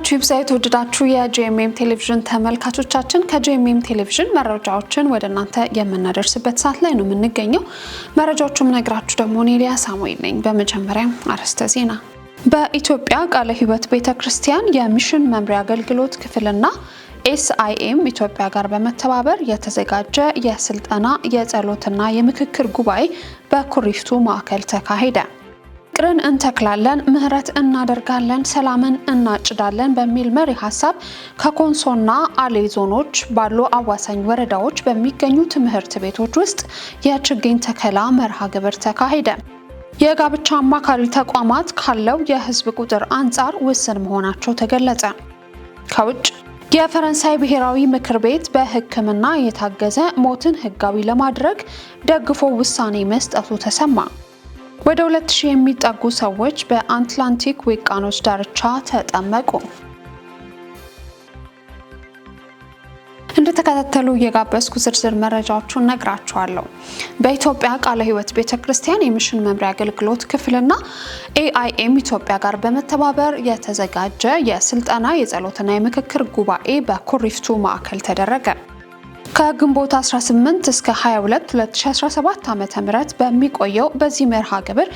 ሰላማችሁ ይብዛ የተወደዳችሁ የጄኤምኤም ቴሌቪዥን ተመልካቾቻችን ከጄኤምኤም ቴሌቪዥን መረጃዎችን ወደ እናንተ የምናደርስበት ሰዓት ላይ ነው የምንገኘው። መረጃዎቹን ነግራችሁ ደግሞ ኔሊያ ሳሙኤል ነኝ። በመጀመሪያ አርዕስተ ዜና። በኢትዮጵያ ቃለ ሕይወት ቤተክርስቲያን የሚሽን መምሪያ አገልግሎት ክፍልና ኤስአይኤም ኢትዮጵያ ጋር በመተባበር የተዘጋጀ የስልጠና የጸሎትና የምክክር ጉባኤ በኩሪፍቱ ማዕከል ተካሄደ። ፍቅርን እንተክላለን፣ ምህረት እናደርጋለን፣ ሰላምን እናጭዳለን በሚል መሪ ሐሳብ ከኮንሶና አሌ ዞኖች ባሉ አዋሳኝ ወረዳዎች በሚገኙ ትምህርት ቤቶች ውስጥ የችግኝ ተከላ መርሃ ግብር ተካሄደ። የጋብቻ አማካሪ ተቋማት ካለው የህዝብ ቁጥር አንጻር ውስን መሆናቸው ተገለጸ። ከውጭ የፈረንሳይ ብሔራዊ ምክር ቤት በሕክምና የታገዘ ሞትን ህጋዊ ለማድረግ ደግፎ ውሳኔ መስጠቱ ተሰማ። ወደ 2000 የሚጠጉ ሰዎች በአትላንቲክ ውቅያኖስ ዳርቻ ተጠመቁ። እንደተከታተሉ የጋበዝኩ ዝርዝር መረጃዎችን ነግራችኋለሁ። በኢትዮጵያ ቃለ ሕይወት ቤተክርስቲያን የሚሽን መምሪያ አገልግሎት ክፍልና ኤአይኤም ኢትዮጵያ ጋር በመተባበር የተዘጋጀ የስልጠና የጸሎትና የምክክር ጉባኤ በኩሪፍቱ ማዕከል ተደረገ። ከግንቦት 18 እስከ 22 2017 ዓ.ም በሚቆየው በዚህ መርሃ ግብር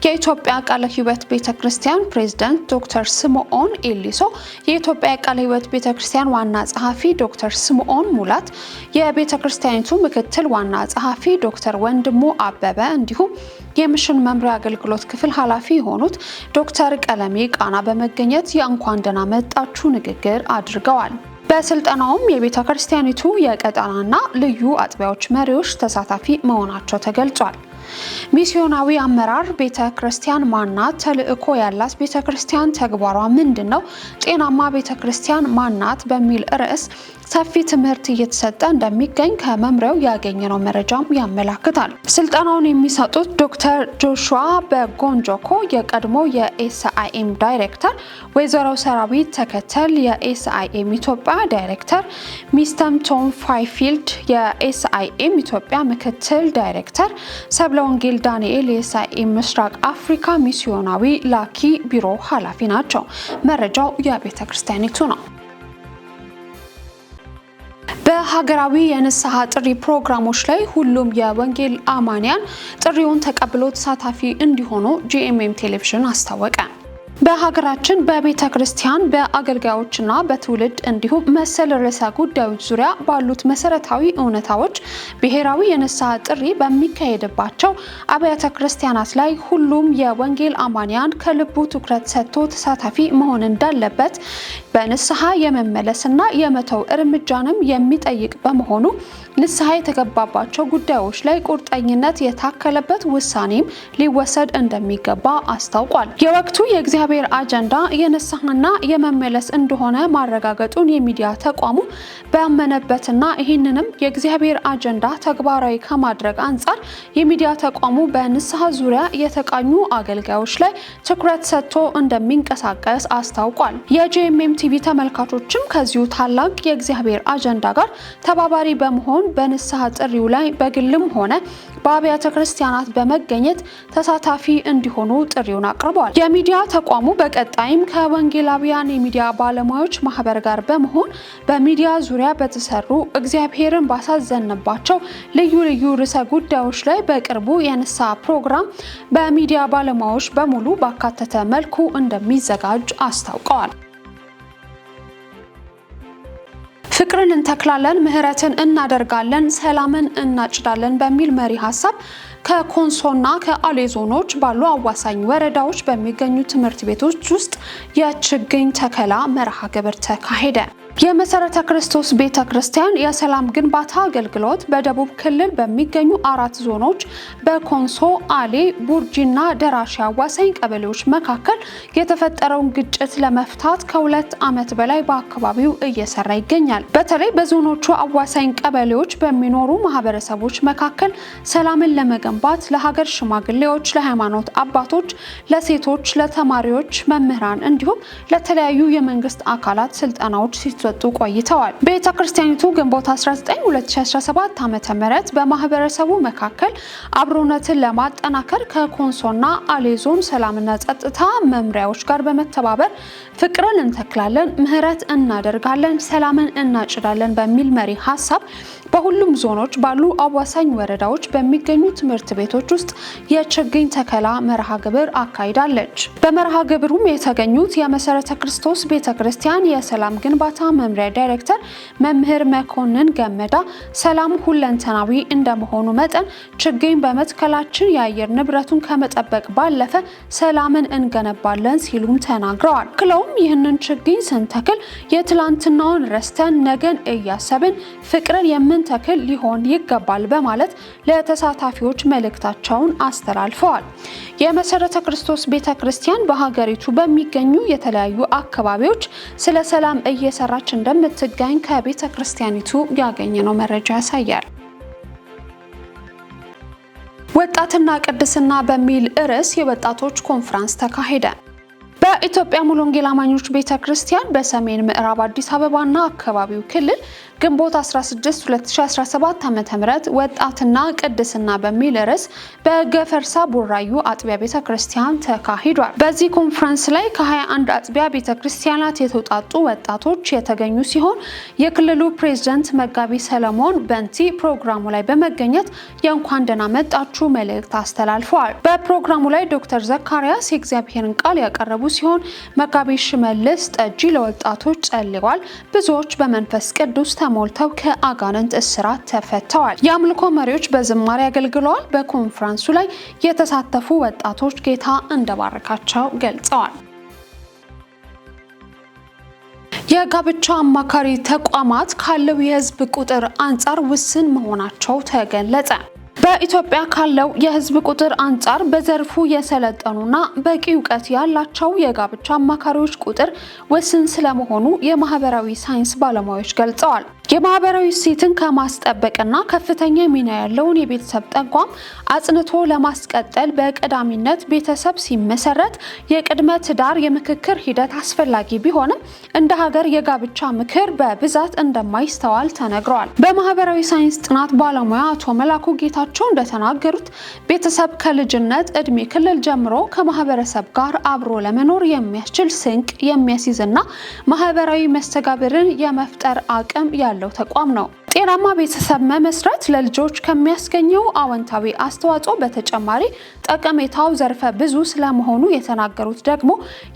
የኢትዮጵያ ቃለ ሕይወት ቤተክርስቲያን ፕሬዝዳንት ዶክተር ስምዖን ኤሊሶ፣ የኢትዮጵያ ቃለ ሕይወት ቤተክርስቲያን ዋና ጸሐፊ ዶክተር ስምዖን ሙላት፣ የቤተክርስቲያኒቱ ምክትል ዋና ጸሐፊ ዶክተር ወንድሙ አበበ እንዲሁም የሚሽን መምሪያ አገልግሎት ክፍል ኃላፊ የሆኑት ዶክተር ቀለሜ ቃና በመገኘት የእንኳን ደህና መጣችሁ ንግግር አድርገዋል። በስልጠናውም የቤተክርስቲያኒቱ የቀጠናና ልዩ አጥቢያዎች መሪዎች ተሳታፊ መሆናቸው ተገልጿል። ሚስዮናዊ አመራር ቤተክርስቲያን ማናት? ተልእኮ ያላት ቤተክርስቲያን ተግባሯ ምንድነው? ጤናማ ቤተክርስቲያን ማናት? በሚል ርዕስ ሰፊ ትምህርት እየተሰጠ እንደሚገኝ ከመምሪያው ያገኘነው መረጃም ያመላክታል። ስልጠናውን የሚሰጡት ዶክተር ጆሹዋ በጎንጆኮ የቀድሞ የኤስአይኤም ዳይሬክተር፣ ወይዘሮ ሰራዊት ተከተል የኤስአይኤም ኢትዮጵያ ዳይሬክተር፣ ሚስተም ቶም ፋይፊልድ የኤስአይኤም ኢትዮጵያ ምክትል ዳይሬክተር፣ ሰብለ ወንጌል ዳንኤል የኤስአይኤም ምስራቅ አፍሪካ ሚስዮናዊ ላኪ ቢሮ ኃላፊ ናቸው። መረጃው የቤተክርስቲያኒቱ ነው። በሀገራዊ የንስሐ ጥሪ ፕሮግራሞች ላይ ሁሉም የወንጌል አማንያን ጥሪውን ተቀብሎ ተሳታፊ እንዲሆኑ ጄኤምኤም ቴሌቪዥን አስታወቀ። በሀገራችን በቤተ ክርስቲያን በአገልጋዮችና በትውልድ እንዲሁም መሰል ርዕሰ ጉዳዮች ዙሪያ ባሉት መሰረታዊ እውነታዎች ብሔራዊ የንስሐ ጥሪ በሚካሄድባቸው አብያተ ክርስቲያናት ላይ ሁሉም የወንጌል አማንያን ከልቡ ትኩረት ሰጥቶ ተሳታፊ መሆን እንዳለበት በንስሐ የመመለስና የመተው እርምጃንም የሚጠይቅ በመሆኑ ንስሐ የተገባባቸው ጉዳዮች ላይ ቁርጠኝነት የታከለበት ውሳኔም ሊወሰድ እንደሚገባ አስታውቋል። የወቅቱ የእግዚአብሔር አጀንዳ የንስሐና የመመለስ እንደሆነ ማረጋገጡን የሚዲያ ተቋሙ ባመነበትና ይህንንም የእግዚአብሔር አጀንዳ ተግባራዊ ከማድረግ አንጻር የሚዲያ ተቋሙ በንስሐ ዙሪያ የተቃኙ አገልጋዮች ላይ ትኩረት ሰጥቶ እንደሚንቀሳቀስ አስታውቋል። የጄኤምኤም ቲቪ ተመልካቾችም ከዚሁ ታላቅ የእግዚአብሔር አጀንዳ ጋር ተባባሪ በመሆን በንስሐ ጥሪው ላይ በግልም ሆነ በአብያተ ክርስቲያናት በመገኘት ተሳታፊ እንዲሆኑ ጥሪውን አቅርበዋል። የሚዲያ ተቋሙ በቀጣይም ከወንጌላውያን የሚዲያ ባለሙያዎች ማህበር ጋር በመሆን በሚዲያ ዙሪያ በተሰሩ እግዚአብሔርን ባሳዘነባቸው ልዩ ልዩ ርዕሰ ጉዳዮች ላይ በቅርቡ የንስሐ ፕሮግራም በሚዲያ ባለሙያዎች በሙሉ ባካተተ መልኩ እንደሚዘጋጅ አስታውቀዋል። ፍቅርን እንተክላለን፣ ምህረትን እናደርጋለን፣ ሰላምን እናጭዳለን በሚል መሪ ሐሳብ ከኮንሶና ከአሌ ዞኖች ባሉ አዋሳኝ ወረዳዎች በሚገኙ ትምህርት ቤቶች ውስጥ የችግኝ ተከላ መርሃ ግብር ተካሄደ። የመሰረተ ክርስቶስ ቤተክርስቲያን የሰላም ግንባታ አገልግሎት በደቡብ ክልል በሚገኙ 4 ዞኖች በኮንሶ፣ አሌ፣ ቡርጂና ደራሼ አዋሳኝ ቀበሌዎች መካከል የተፈጠረውን ግጭት ለመፍታት ከ2 ዓመት በላይ በአካባቢው እየሰራ ይገኛል። በተለይ በዞኖቹ አዋሳኝ ቀበሌዎች በሚኖሩ ማህበረሰቦች መካከል ሰላምን ለመገንባት ለሀገር ሽማግሌዎች፣ ለሃይማኖት አባቶች፣ ለሴቶች፣ ለተማሪዎች፣ መምህራን እንዲሁም ለተለያዩ የመንግስት አካላት ስልጠናዎች ሲወጡ ቆይተዋል። ቤተክርስቲያኒቱ ግንቦት 19 2017 ዓ.ም በማህበረሰቡ መካከል አብሮነትን ለማጠናከር ከኮንሶና አሌ ዞን ሰላምና ጸጥታ መምሪያዎች ጋር በመተባበር ፍቅርን እንተክላለን፣ ምህረት እናደርጋለን፣ ሰላምን እናጭዳለን በሚል መሪ ሐሳብ በሁሉም ዞኖች ባሉ አዋሳኝ ወረዳዎች በሚገኙ ትምህርት ቤቶች ውስጥ የችግኝ ተከላ መርሃ ግብር አካሂዳለች። በመርሃ ግብሩም የተገኙት የመሰረተ ክርስቶስ ቤተክርስቲያን የሰላም ግንባታ መምሪያ ዳይሬክተር መምህር መኮንን ገመዳ ሰላም ሁለንተናዊ እንደመሆኑ መጠን ችግኝ በመትከላችን የአየር ንብረቱን ከመጠበቅ ባለፈ ሰላምን እንገነባለን ሲሉም ተናግረዋል። ክለውም ይህንን ችግኝ ስንተክል የትላንትናውን ረስተን ነገን እያሰብን ፍቅርን የምንተክል ሊሆን ይገባል በማለት ለተሳታፊዎች መልእክታቸውን አስተላልፈዋል። የመሰረተ ክርስቶስ ቤተክርስቲያን በሀገሪቱ በሚገኙ የተለያዩ አካባቢዎች ስለ ሰላም እየሰራች እንደምትገኝ ከቤተክርስቲያኒቱ ያገኘነው መረጃ ያሳያል። ወጣትና ቅድስና በሚል ርዕስ የወጣቶች ኮንፈረንስ ተካሄደ። በኢትዮጵያ ሙሉ ወንጌል አማኞች ቤተክርስቲያን በሰሜን ምዕራብ አዲስ አበባና አካባቢው ክልል ግንቦት 16 2017 ዓ.ም ወጣትና ቅድስና በሚል ርዕስ በገፈርሳ ቡራዩ አጥቢያ ቤተክርስቲያን ተካሂዷል። በዚህ ኮንፈረንስ ላይ ከ21 አጥቢያ ቤተክርስቲያናት የተውጣጡ ወጣቶች የተገኙ ሲሆን የክልሉ ፕሬዝዳንት መጋቢ ሰለሞን በንቲ ፕሮግራሙ ላይ በመገኘት የእንኳን ደህና መጣችሁ መልእክት አስተላልፈዋል። በፕሮግራሙ ላይ ዶክተር ዘካሪያስ የእግዚአብሔርን ቃል ያቀረቡ ሲሆን መጋቢ ሽመልስ ጠጂ ለወጣቶች ጸልየዋል። ብዙዎች በመንፈስ ቅዱስ ሞልተው ከአጋንንት እስራት ተፈተዋል። የአምልኮ መሪዎች በዝማሬ አገልግለዋል። በኮንፈረንሱ ላይ የተሳተፉ ወጣቶች ጌታ እንደባረካቸው ገልጸዋል። የጋብቻ አማካሪ ተቋማት ካለው የህዝብ ቁጥር አንጻር ውስን መሆናቸው ተገለጸ። በኢትዮጵያ ካለው የህዝብ ቁጥር አንጻር በዘርፉ የሰለጠኑና በቂ እውቀት ያላቸው የጋብቻ አማካሪዎች ቁጥር ውስን ስለመሆኑ የማህበራዊ ሳይንስ ባለሙያዎች ገልጸዋል። የማህበራዊ እሴትን ከማስጠበቅና ከፍተኛ ሚና ያለውን የቤተሰብ ተቋም አጽንቶ ለማስቀጠል በቀዳሚነት ቤተሰብ ሲመሰረት የቅድመ ትዳር የምክክር ሂደት አስፈላጊ ቢሆንም እንደ ሀገር የጋብቻ ምክር በብዛት እንደማይስተዋል ተነግሯል። በማህበራዊ ሳይንስ ጥናት ባለሙያ አቶ መላኩ ጌታቸው እንደተናገሩት ቤተሰብ ከልጅነት እድሜ ክልል ጀምሮ ከማህበረሰብ ጋር አብሮ ለመኖር የሚያስችል ስንቅ የሚያስይዝና ማህበራዊ መስተጋብርን የመፍጠር አቅም ያለው ተቋም ነው። ጤናማ ቤተሰብ መመስረት ለልጆች ከሚያስገኘው አዎንታዊ አስተዋጽኦ በተጨማሪ ጠቀሜታው ዘርፈ ብዙ ስለመሆኑ የተናገሩት ደግሞ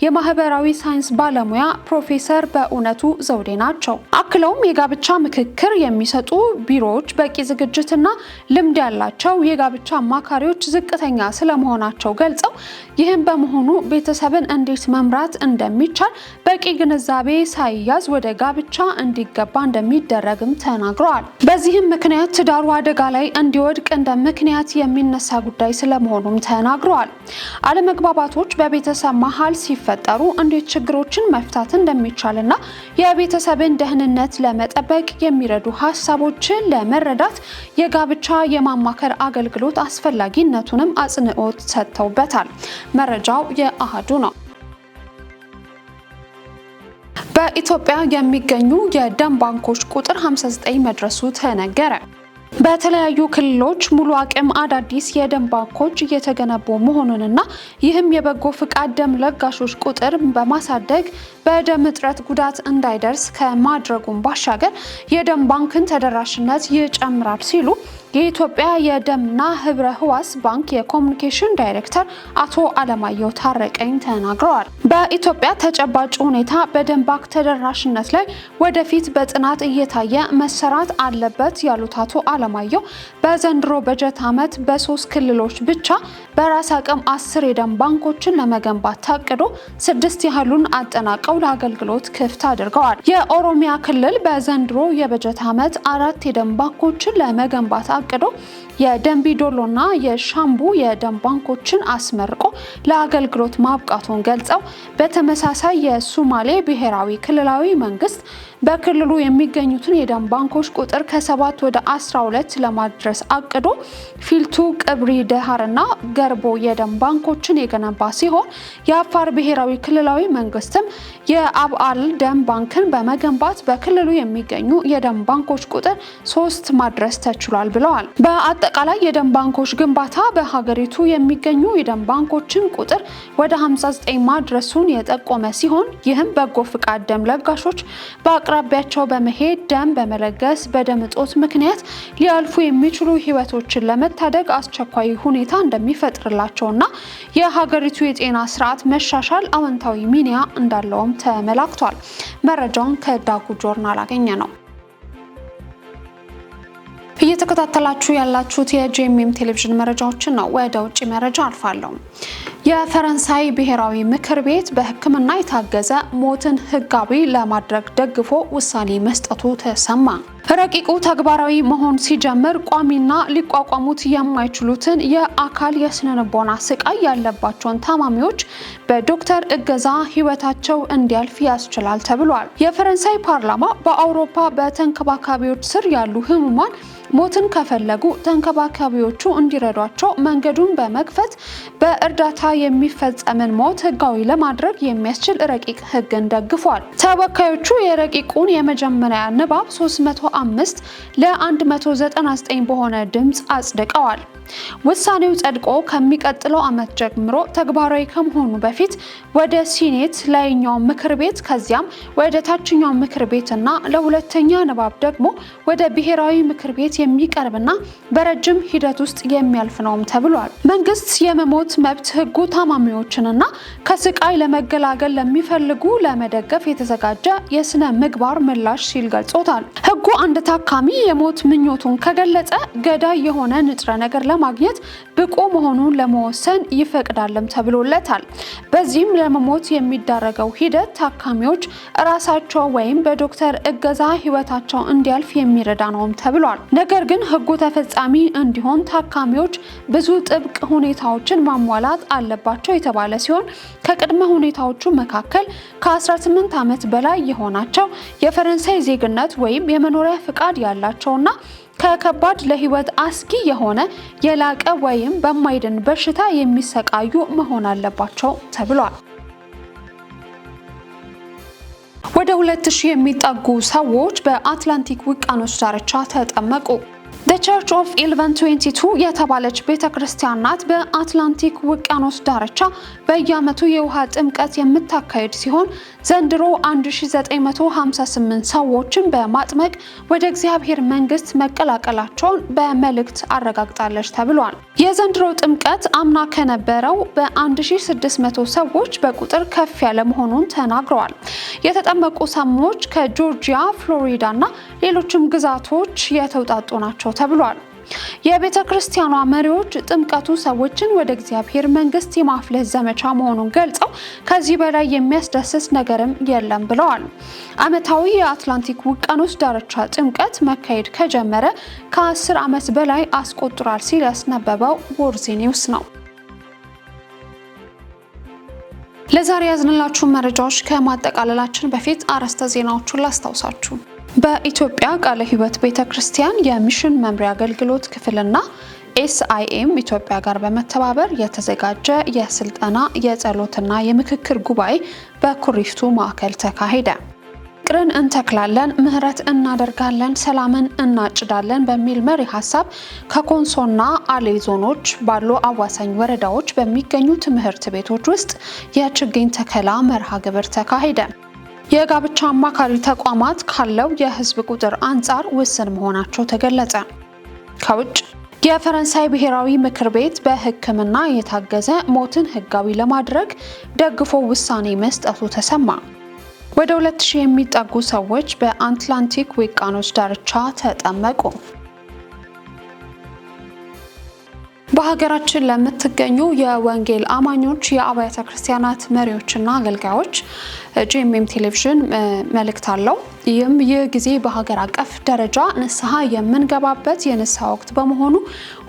የማህበራዊ ሳይንስ ባለሙያ ፕሮፌሰር በእውነቱ ዘውዴ ናቸው። አክለውም የጋብቻ ምክክር የሚሰጡ ቢሮዎች በቂ ዝግጅትና ልምድ ያላቸው የጋብቻ አማካሪዎች ዝቅተኛ ስለመሆናቸው ገልጸው ይህም በመሆኑ ቤተሰብን እንዴት መምራት እንደሚቻል በቂ ግንዛቤ ሳይያዝ ወደ ጋብቻ እንዲገባ እንደሚደረግም ተናግረዋል። በዚህም ምክንያት ትዳሩ አደጋ ላይ እንዲወድቅ እንደ ምክንያት የሚነሳ ጉዳይ ስለመሆኑም ተናግረዋል። አለመግባባቶች በቤተሰብ መሀል ሲፈጠሩ እንዴት ችግሮችን መፍታት እንደሚቻልና የቤተሰብን ደህንነት ለመጠበቅ የሚረዱ ሀሳቦችን ለመረዳት የጋብቻ የማማከር አገልግሎት አስፈላጊነቱንም አጽንኦት ሰጥተውበታል። መረጃው የአሃዱ ነው። በኢትዮጵያ የሚገኙ የደም ባንኮች ቁጥር 59 መድረሱ ተነገረ። በተለያዩ ክልሎች ሙሉ አቅም አዳዲስ የደም ባንኮች እየተገነቡ መሆኑንና ይህም የበጎ ፍቃድ ደም ለጋሾች ቁጥር በማሳደግ በደም እጥረት ጉዳት እንዳይደርስ ከማድረጉም ባሻገር የደም ባንክን ተደራሽነት ይጨምራል ሲሉ የኢትዮጵያ የደምና ህብረ ህዋስ ባንክ የኮሙኒኬሽን ዳይሬክተር አቶ አለማየሁ ታረቀኝ ተናግረዋል። በኢትዮጵያ ተጨባጭ ሁኔታ በደም ባንክ ተደራሽነት ላይ ወደፊት በጥናት እየታየ መሰራት አለበት ያሉት አቶ አለማየሁ በዘንድሮ በጀት ዓመት በ3 ክልሎች ብቻ በራስ አቅም 10 የደም ባንኮችን ለመገንባት ታቅዶ 6 ያህሉን አጠናቀው ለአገልግሎት ክፍት አድርገዋል። የኦሮሚያ ክልል በዘንድሮ የበጀት ዓመት 4 የደም ባንኮችን ለመገንባት አቅዶ የደንቢ ዶሎና የሻምቡ የደም ባንኮችን አስመርቆ ለአገልግሎት ማብቃቱን ገልጸው በተመሳሳይ የሶማሌ ብሔራዊ ክልላዊ መንግስት በክልሉ የሚገኙትን የደም ባንኮች ቁጥር ከ7 ወደ 12 2 ለማድረስ አቅዶ ፊልቱ፣ ቅብሪ ደሃርና ገርቦ የደም ባንኮችን የገነባ ሲሆን የአፋር ብሔራዊ ክልላዊ መንግስትም የአብዓል ደም ባንክን በመገንባት በክልሉ የሚገኙ የደም ባንኮች ቁጥር 3 ማድረስ ተችሏል ብለዋል። በአጠቃላይ የደም ባንኮች ግንባታ በሀገሪቱ የሚገኙ የደም ባንኮችን ቁጥር ወደ 59 ማድረሱን የጠቆመ ሲሆን ይህም በጎ ፍቃድ ደም ለጋሾች በአቅራቢያቸው በመሄድ ደም በመለገስ በደም እጦት ምክንያት ሊያልፉ የሚችሉ ህይወቶችን ለመታደግ አስቸኳይ ሁኔታ እንደሚፈጥርላቸውና የሀገሪቱ የጤና ስርዓት መሻሻል አዎንታዊ ሚና እንዳለውም ተመላክቷል። መረጃውን ከዳጉ ጆርናል አገኘ ነው። እየተከታተላችሁ ያላችሁት የጂኤምኤም ቴሌቪዥን መረጃዎችን ነው። ወደ ውጪ መረጃ አልፋለሁ። የፈረንሳይ ብሔራዊ ምክር ቤት በሕክምና የታገዘ ሞትን ህጋዊ ለማድረግ ደግፎ ውሳኔ መስጠቱ ተሰማ። ረቂቁ ተግባራዊ መሆን ሲጀምር ቋሚና ሊቋቋሙት የማይችሉትን የአካል የስነልቦና ስቃይ ያለባቸውን ታማሚዎች በዶክተር እገዛ ህይወታቸው እንዲያልፍ ያስችላል ተብሏል። የፈረንሳይ ፓርላማ በአውሮፓ በተንከባካቢዎች ስር ያሉ ህሙማን ሞትን ከፈለጉ ተንከባካቢዎቹ እንዲረዷቸው መንገዱን በመክፈት በእርዳታ የሚፈጸምን ሞት ህጋዊ ለማድረግ የሚያስችል ረቂቅ ህግን ደግፏል። ተወካዮቹ የረቂቁን የመጀመሪያ ንባብ 305 ለ199 በሆነ ድምጽ አጽድቀዋል። ውሳኔው ጸድቆ ከሚቀጥለው ዓመት ጀምሮ ተግባራዊ ከመሆኑ በፊት ወደ ሲኔት ላይኛው ምክር ቤት ከዚያም ወደ ታችኛው ምክር ቤትና ለሁለተኛ ንባብ ደግሞ ወደ ብሔራዊ ምክር ቤት የሚቀርብና በረጅም ሂደት ውስጥ የሚያልፍ ነውም ተብሏል። መንግስት የመሞት መብት ህጉ ታማሚዎችንና ከስቃይ ለመገላገል ለሚፈልጉ ለመደገፍ የተዘጋጀ የስነ ምግባር ምላሽ ሲል ገልጾታል። ህጉ አንድ ታካሚ የሞት ምኞቱን ከገለጸ ገዳይ የሆነ ንጥረ ነገር ለማግኘት ብቁ መሆኑን ለመወሰን ይፈቅዳልም ተብሎለታል። በዚህም ለመሞት የሚዳረገው ሂደት ታካሚዎች ራሳቸው ወይም በዶክተር እገዛ ህይወታቸው እንዲያልፍ የሚረዳ ነውም ተብሏል። ነገር ግን ህጉ ተፈጻሚ እንዲሆን ታካሚዎች ብዙ ጥብቅ ሁኔታዎችን ማሟላት አለባቸው የተባለ ሲሆን ከቅድመ ሁኔታዎቹ መካከል ከ18 ዓመት በላይ የሆናቸው የፈረንሳይ ዜግነት ወይም የመኖሪያ ፍቃድ ያላቸውና ከከባድ ለህይወት አስጊ የሆነ የላቀ ወይም በማይድን በሽታ የሚሰቃዩ መሆን አለባቸው ተብሏል። ወደ 2000 የሚጠጉ ሰዎች በአትላንቲክ ውቅያኖስ ዳርቻ ተጠመቁ። The Church of 1122 የተባለች ቤተክርስቲያን ናት። በአትላንቲክ ውቅያኖስ ዳርቻ በየዓመቱ የውሃ ጥምቀት የምታካሄድ ሲሆን ዘንድሮ 1958 ሰዎችን በማጥመቅ ወደ እግዚአብሔር መንግስት መቀላቀላቸውን በመልእክት አረጋግጣለች ተብሏል። የዘንድሮ ጥምቀት አምና ከነበረው በ1600 ሰዎች በቁጥር ከፍ ያለ መሆኑን ተናግረዋል። የተጠመቁ ሰዎች ከጆርጂያ፣ ፍሎሪዳ እና ሌሎችም ግዛቶች የተውጣጡ ናቸው ተብሏል። የቤተ ክርስቲያኗ መሪዎች ጥምቀቱ ሰዎችን ወደ እግዚአብሔር መንግስት የማፍለስ ዘመቻ መሆኑን ገልጸው ከዚህ በላይ የሚያስደስት ነገርም የለም ብለዋል። ዓመታዊ የአትላንቲክ ውቅያኖስ ዳርቻ ጥምቀት መካሄድ ከጀመረ ከ10 ዓመት በላይ አስቆጥሯል ሲል ያስነበበው ወርዚ ኒውስ ነው። ለዛሬ ያዝንላችሁ መረጃዎች ከማጠቃለላችን በፊት አርዕስተ ዜናዎቹን ላስታውሳችሁ። በኢትዮጵያ ቃለ ሕይወት ቤተክርስቲያን የሚሽን መምሪያ አገልግሎት ክፍልና ኤስአይኤም ኢትዮጵያ ጋር በመተባበር የተዘጋጀ የስልጠና የጸሎትና የምክክር ጉባኤ በኩሪፍቱ ማዕከል ተካሄደ። ፍቅርን እንተክላለን፣ ምህረት እናደርጋለን፣ ሰላምን እናጭዳለን በሚል መሪ ሐሳብ ከኮንሶና አሌ ዞኖች ባሉ አዋሳኝ ወረዳዎች በሚገኙ ትምህርት ቤቶች ውስጥ የችግኝ ተከላ መርሃ ግብር ተካሄደ። የጋብቻ አማካሪ ተቋማት ካለው የህዝብ ቁጥር አንጻር ውስን መሆናቸው ተገለጸ። ከውጭ የፈረንሳይ ብሔራዊ ምክር ቤት በሕክምና የታገዘ ሞትን ህጋዊ ለማድረግ ደግፎ ውሳኔ መስጠቱ ተሰማ። ወደ 2000 የሚጠጉ ሰዎች በአትላንቲክ ውቅያኖስ ዳርቻ ተጠመቁ። በሀገራችን ለምትገኙ የወንጌል አማኞች የአብያተ ክርስቲያናት መሪዎችና አገልጋዮች ጂኤምኤም ቴሌቪዥን መልእክት አለው። ይህ ጊዜ በሀገር አቀፍ ደረጃ ንስሐ የምንገባበት የንስሐ ወቅት በመሆኑ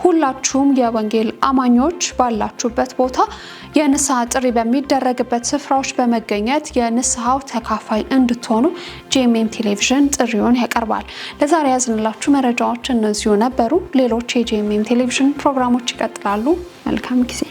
ሁላችሁም የወንጌል አማኞች ባላችሁበት ቦታ የንስሐ ጥሪ በሚደረግበት ስፍራዎች በመገኘት የንስሐው ተካፋይ እንድትሆኑ ጂኤምኤም ቴሌቪዥን ጥሪውን ያቀርባል። ለዛሬ ያዝንላችሁ መረጃዎች እነዚሁ ነበሩ። ሌሎች የጂኤምኤም ቴሌቪዥን ፕሮግራሞች ይቀጥላሉ። መልካም ጊዜ